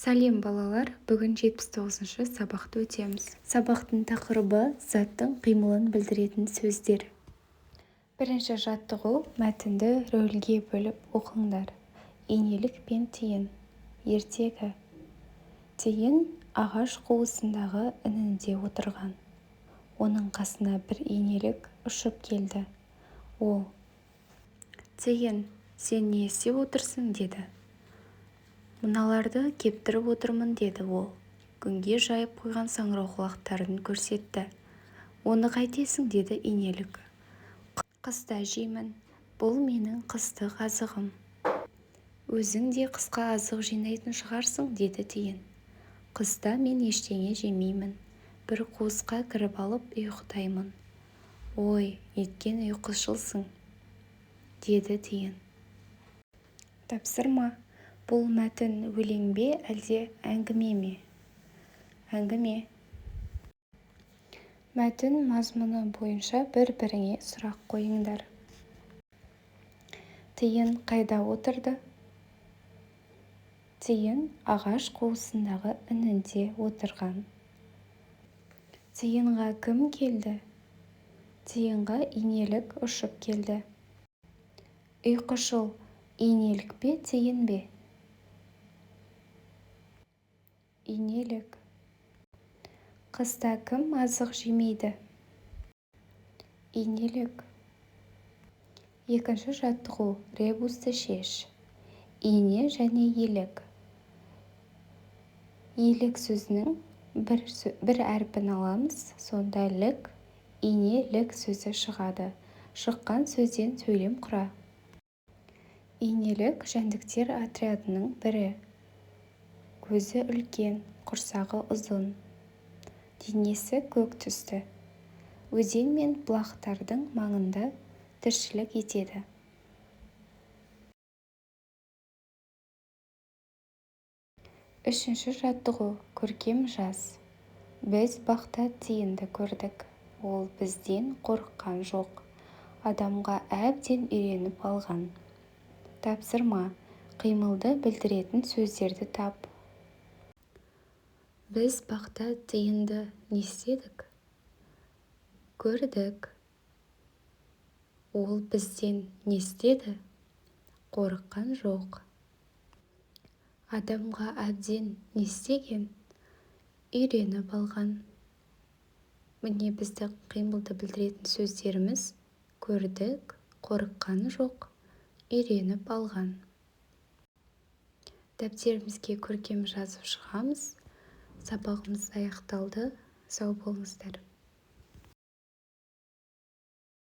Сәлем балалар, бүгін 79-шы сабақты өтеміз. Сабақтың тақырыбы заттың қимылын білдіретін сөздер. Бірінші жаттығу мәтінді рөлге бөліп оқыңдар. Инелік пен тиын. Ертегі. Тиын ағаш қуысындағы інінде отырған. Оның қасына бір инелік ұшып келді. Ол: «Тиын, сен не істеп отырсың?» деді. «Мыналарды кептіріп отырмын», деді ол. Күнге жайып қойған саңырауқұлақтарын көрсетті. «Оны қайтесің?» деді инелік. «Қыста жеймін, бұл менің қыстық азығым». «Өзің де қысқа азық жинайтын шығарсың?» деді тиын. «Қыста мен ештеңе жемеймін, бір қуысқа кіріп алып ұйықтаймын». «Ой, неткен ұйқышылсың», деді тиын. Тапсырма: бұл мәтін өлең бе әлде әңгіме ме? Әңгіме. Мәтін мазмұны бойынша бір-біріңе сұрақ қойыңдар. Тиын қайда отырды? Тиын ағаш қуысындағы інінде отырған. Тиынға кім келді? Тиынға инелік ұшып келді. Ұйқышыл инелік пе, тиын бе? Инелік. Қыста кім азық жемейді? Инелік. Екінші жаттығу: ребусты шеш. Ине және елік. Елік сөзінің бір әрпін аламыз, сонда лік, ине, лік сөзі шығады. Шыққан сөзден сөйлем құра. Инелік жәндіктер отрядының бірі. Көзі үлкен, құрсағы ұзын. Денесі көк түсті. Өзен мен бұлақтардың маңында тіршілік етеді. Үшінші жаттығу: көркем жаз. Біз бақта тиынды көрдік. Ол бізден қорыққан жоқ. Адамға әбден үйреніп алған. Тапсырма: қимылды білдіретін сөздерді тап. Біз бақта тиынды не істедік? Көрдік. Ол бізден не істеді? Қорыққан жоқ. Адамға әбден не істеген? Үйреніп алған. Міне бізді қимылды білдіретін сөздеріміз: көрдік, қорыққан жоқ, үйреніп алған. Дәптерімізге көркем жазып шығамыз. Сабағымыз аяқталды. Сау болыңыздар.